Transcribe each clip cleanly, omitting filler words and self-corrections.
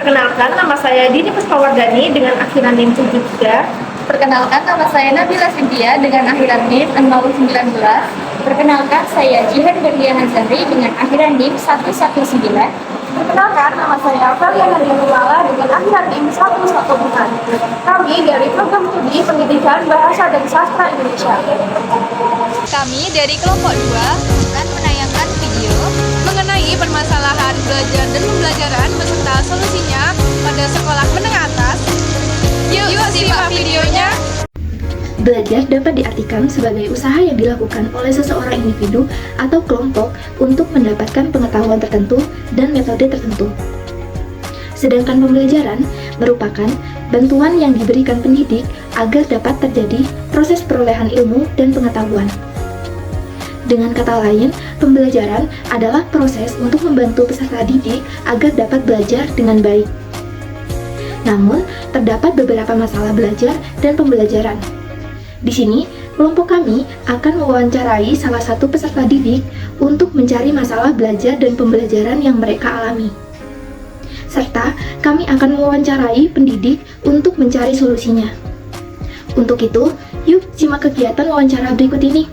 Perkenalkan, nama saya Dini Puspawardani dengan akhiran NIM 73. Perkenalkan, nama saya Nabila Cynthia dengan akhiran NIM 019. Perkenalkan, saya Jihan Berlian Hazari dengan akhiran NIM 119. Perkenalkan, nama saya Feliana Nirmala dengan akhiran NIM 114. Kami dari Program Studi Pendidikan Bahasa dan Sastra Indonesia. Kami dari kelompok 2 akan menayangkan video mengenai permasalahan belajar dan pembelajaran beserta solusinya pada sekolah menengah atas. Yuk simak videonya. Belajar dapat diartikan sebagai usaha yang dilakukan oleh seseorang individu atau kelompok untuk mendapatkan pengetahuan tertentu dan metode tertentu. Sedangkan pembelajaran merupakan bantuan yang diberikan pendidik agar dapat terjadi proses perolehan ilmu dan pengetahuan. Dengan kata lain, pembelajaran adalah proses untuk membantu peserta didik agar dapat belajar dengan baik. Namun, terdapat beberapa masalah belajar dan pembelajaran. Di sini, kelompok kami akan mewawancarai salah satu peserta didik untuk mencari masalah belajar dan pembelajaran yang mereka alami. Serta, kami akan mewawancarai pendidik untuk mencari solusinya. Untuk itu, yuk simak kegiatan wawancara berikut ini.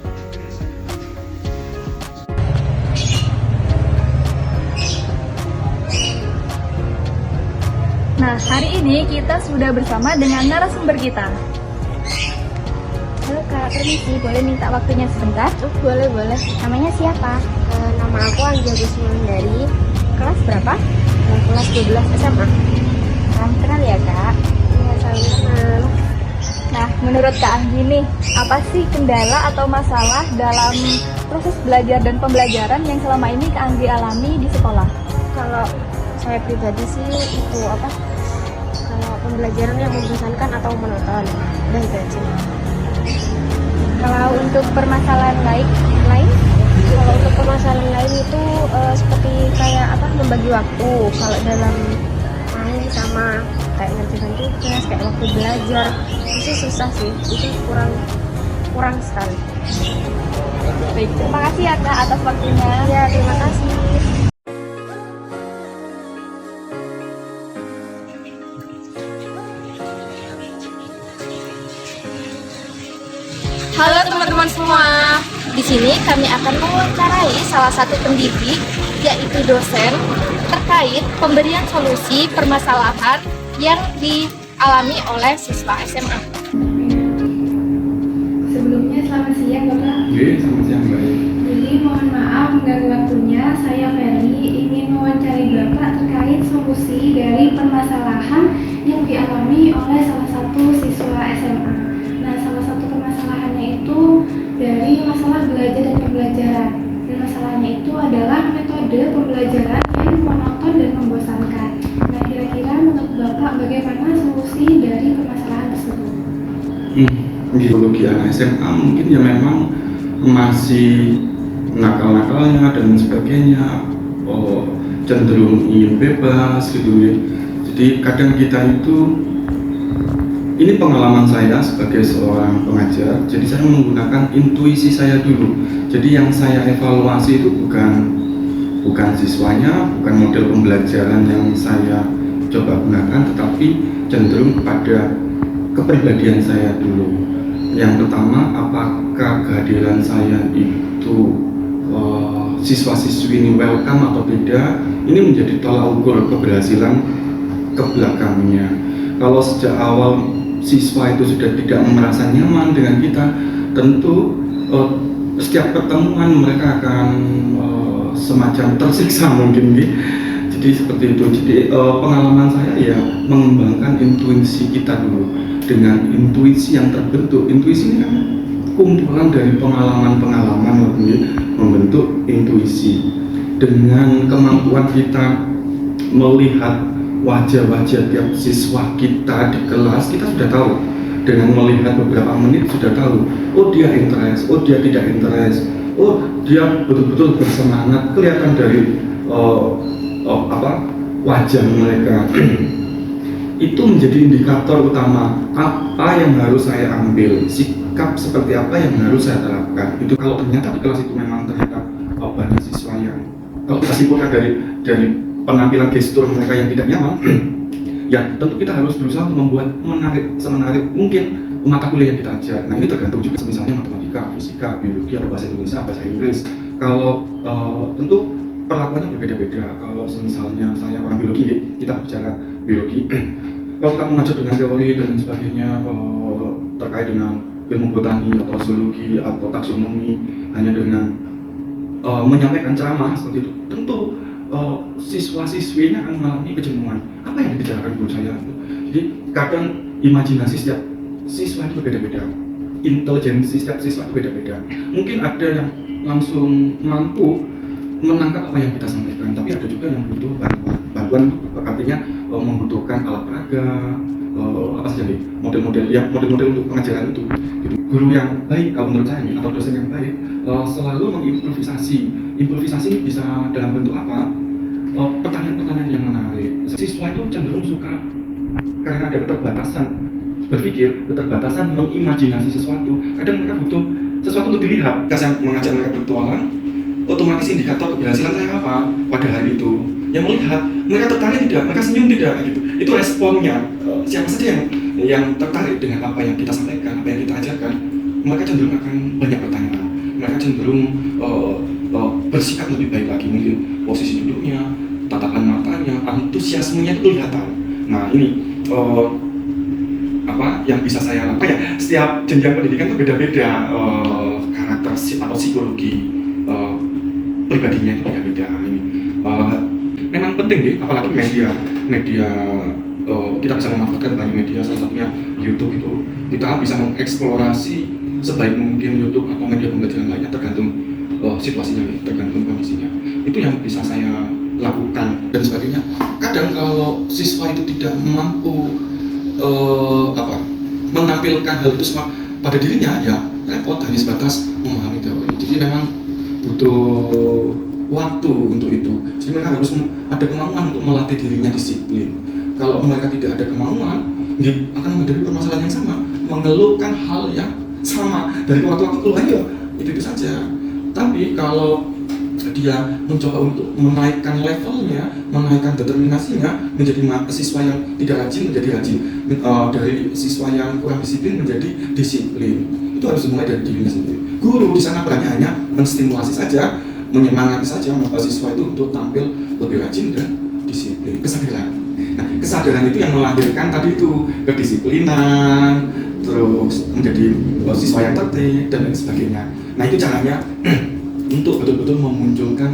Nah, hari ini kita sudah bersama dengan narasumber kita. Halo Kak, permisi, boleh minta waktunya sebentar? Boleh. Namanya siapa? Nama aku Anjali dari Kelas berapa? kelas 12 SMA. Salam kenal ya, Kak. Ya, salam kenal. Nah, menurut Kak Anggi nih, apa sih kendala atau masalah dalam proses belajar dan pembelajaran yang selama ini Kak Anggi alami di sekolah? Kalau saya pribadi sih itu kalau pembelajaran yang membosankan atau monoton, dan itu aja. Kalau untuk permasalahan lain? Kalau untuk permasalahan lain itu seperti kayak membagi waktu. Kalau dalam main sama kayak ngerjakan tugas, kayak waktu belajar itu susah sih, itu kurang sekali. Baik, terima kasih ya Kak atas waktunya. Ya, terima kasih. Halo teman-teman semua. Di sini kami akan mewawancarai salah satu pendidik, yaitu dosen, terkait pemberian solusi permasalahan yang dialami oleh siswa SMA. Sebelumnya selamat siang Bapak. Selamat siang Mbak. Jadi mohon maaf mengganggu waktunya. Saya Ferry ingin mewawancari Bapak terkait solusi dari permasalahan yang dialami oleh salah satu siswa SMA. Nah, salah satu permasalahannya itu dari masalah belajar dan pembelajaran. Dan masalahnya itu adalah metode pembelajaran yang monoton dan membosankan. Nah, kira-kira menurut Bapak bagaimana solusi dari permasalahan tersebut? Psikologi anak SMA mungkin ya memang masih nakal-nakalnya dan sebagainya, cenderung ingin bebas gitu ya. Jadi kadang kita itu, ini pengalaman saya sebagai seorang pengajar, jadi saya menggunakan intuisi saya dulu. Jadi yang saya evaluasi itu bukan siswanya, bukan model pembelajaran yang saya coba gunakan, tetapi cenderung kepada kepribadian saya dulu. Yang pertama, apakah kehadiran saya itu siswa-siswi ini welcome atau tidak, ini menjadi tolak ukur keberhasilan ke belakangnya. Kalau sejak awal siswa itu sudah tidak merasa nyaman dengan kita, tentu setiap pertemuan mereka akan semacam tersiksa mungkin gitu. Jadi seperti itu. Jadi pengalaman saya ya mengembangkan intuisi kita dulu. Dengan intuisi yang terbentuk, intuisi ini kan kumpulan dari pengalaman-pengalaman membentuk intuisi. Dengan kemampuan kita melihat wajah-wajah tiap siswa kita di kelas, kita sudah tahu. Dengan melihat beberapa menit sudah tahu, oh dia interest, oh dia tidak interest, oh dia betul-betul bersemangat, kelihatan dari wajah mereka. Itu menjadi indikator utama apa yang harus saya ambil, sikap seperti apa yang harus saya terapkan. Itu kalau ternyata di kelas itu memang ternyata banyak siswa yang, kalau kita simpulkan dari penampilan gestur mereka yang tidak nyaman, ya tentu kita harus berusaha untuk membuat semenarik mungkin mata kuliah yang kita ajar. Nah ini tergantung juga misalnya matematika, fisika, biologi, atau bahasa Indonesia, bahasa Inggris. Kalau tentu perlakuannya berbeda-beda. Kalau misalnya saya orang biologi, kita bicara biologi. Kalau kamu ngajar dengan teori dan sebagainya terkait dengan ilmu botani atau zoologi atau taksonomi hanya dengan menyampaikan ceramah seperti itu, tentu siswa-siswinya akan mengalami kejenuhan. Apa yang dibicarakan guru saya? Jadi kadang imajinasi setiap siswa itu berbeda-beda, intelijensi setiap siswa itu beda-beda. Mungkin ada yang langsung mampu menangkap apa yang kita sampaikan, tapi ada juga yang butuh bantuan artinya membutuhkan alat peraga, apa saja nih, model-model untuk pengajaran itu. Guru yang baik kalau menurut saya atau dosen yang baik selalu mengimprovisasi. Improvisasi ini bisa dalam bentuk apa? Pertanyaan-pertanyaan yang menarik. Siswa itu cenderung suka karena ada keterbatasan berpikir, keterbatasan mengimajinasi sesuatu. Kadang mereka butuh sesuatu untuk dilihat. Ketika saya mengajak mereka bertualang, otomatis indikator keberhasilan saya apa pada hari itu? Yang melihat mereka tertarik tidak, mereka senyum tidak, gitu. Itu responnya. Siapa saja yang tertarik dengan apa yang kita sampaikan, apa yang kita ajarkan, mereka cenderung akan banyak pertanyaan. Mereka cenderung bersikap lebih baik lagi, mungkin posisi duduknya, tatapan matanya, antusiasmenya itu kelihatan. Nah ini apa yang bisa saya lakukan ya, setiap jenjang pendidikan itu beda-beda karakter atau psikologi pribadinya itu beda-beda. Ini memang penting deh, apalagi media kita bisa memanfaatkan banyak media, salah satunya YouTube itu. Kita bisa mengeksplorasi sebaik mungkin YouTube atau media pembelajaran lainnya, tergantung situasinya, tergantung kondisinya. Itu yang bisa saya lakukan dan sebagainya. Kadang kalau siswa itu tidak mampu menampilkan hal itu semua pada dirinya, ya repot hanya sebatas memahami teori. Jadi memang butuh waktu untuk itu. Jadi mereka harus ada kemauan untuk melatih dirinya disiplin. Kalau mereka tidak ada kemauan, dia akan menghadapi permasalahan yang sama, mengeluhkan hal yang sama dari waktu-waktu ke lain, itu saja. Tapi kalau dia mencoba untuk menaikkan levelnya, menaikkan determinasinya, menjadi siswa yang tidak rajin menjadi rajin, dari siswa yang kurang disiplin menjadi disiplin. Itu harus dimulai dari dirinya sendiri. Guru di sana perannya hanya menstimulasi saja, menyemangati saja siswa itu untuk tampil lebih rajin dan disiplin. Kesadaran. Nah, kesadaran itu yang melahirkan tadi itu kedisiplinan, terus menjadi siswa yang tertib dan lain sebagainya. Nah itu caranya untuk betul-betul memunculkan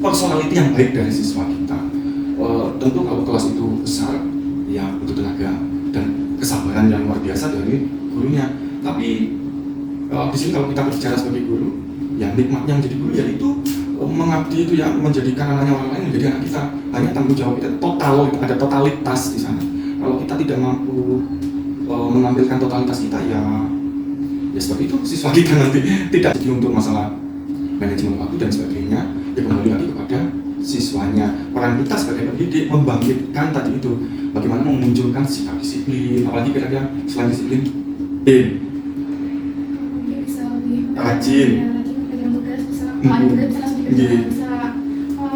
personality yang baik dari siswa kita. Tentu kalau kelas itu besar, ya butuh tenaga dan kesabaran yang luar biasa dari gurunya. Tapi di sini kalau kita berbicara sebagai guru, ya nikmatnya menjadi guru yaitu mengabdi itu ya, menjadikan anaknya orang lain menjadi anak kita. Hanya tanggung jawab kita total, ada totalitas di sana. Kalau kita tidak mampu menampilkan totalitas kita, ya seperti itu siswa kita nanti tidak. Jadi untuk masalah manajemen waktu dan sebagainya, ya kembali lagi kepada siswanya. Peran kita sebagai pendidik membangkitkan tadi itu, bagaimana memunculkan sikap disiplin, apalagi kira-kira selain disiplin, bisa lebih rajin, pegang tugas, bisa juga bisa langsung dikerjakan, bisa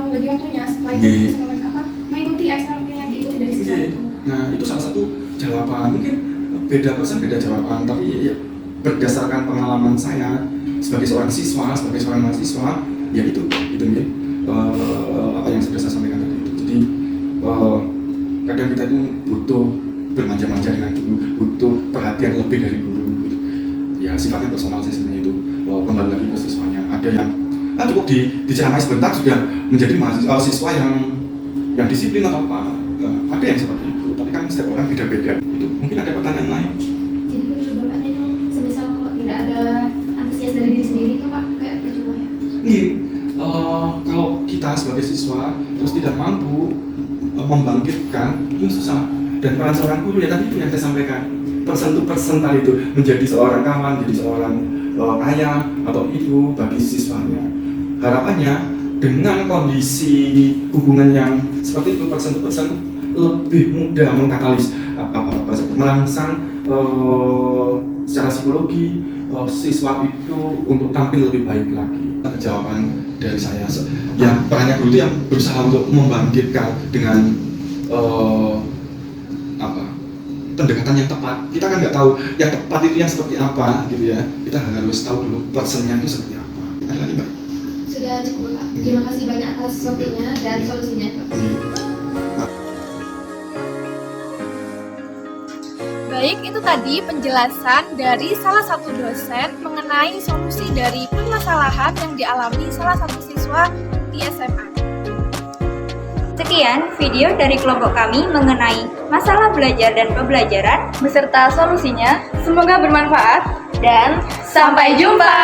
bagi waktunya supaya bisa mengikuti SLP yang diikuti dari siswa itu. Nah itu salah satu jawaban, mungkin beda persen beda jawaban, tapi ya, berdasarkan pengalaman saya sebagai seorang siswa, sebagai seorang mahasiswa, ya itu ya, apa yang sudah saya sampaikan tadi itu. Jadi kadang kita itu butuh bermanja-manja dengan guru, butuh perhatian lebih dari guru. Gitu. Ya sifatnya personal sih sebenarnya itu. Kembali lagi ke siswanya. Ada yang cukup diceramai sebentar sudah menjadi siswa yang disiplin atau apa. Ada yang seperti itu. Tapi kan setiap orang beda-beda. Itu mungkin ada pertanyaan lain. Jadi menurut Bapaknya itu semisal kalau tidak ada antusias dari diri sendiri itu Pak kayak percuma ya? Iya. Kalau kita sebagai siswa terus tidak mampu membangkitkan, itu susah. Dan peran seorang guru ya tadi itu yang saya sampaikan, person to person tadi itu, menjadi seorang kawan, menjadi seorang ayah atau ibu bagi siswanya. Harapannya dengan kondisi hubungan yang seperti itu, person to person, lebih mudah mengkatalis merangsang secara psikologi siswa itu untuk tampil lebih baik lagi. jawaban dari saya. Ya perannya guru itu yang berusaha untuk membangkitkan dengan pendekatan yang tepat. Kita kan nggak tahu yang tepat itu yang seperti apa gitu ya. Kita harus tahu dulu personnya itu seperti apa. Ada lagi Mbak? Sudah cukup Pak. Terima kasih banyak atas waktunya dan solusinya. Baik, itu tadi penjelasan dari salah satu dosen mengenai solusi dari permasalahan yang dialami salah satu siswa di SMA. Sekian video dari kelompok kami mengenai masalah belajar dan pembelajaran beserta solusinya. Semoga bermanfaat dan sampai jumpa.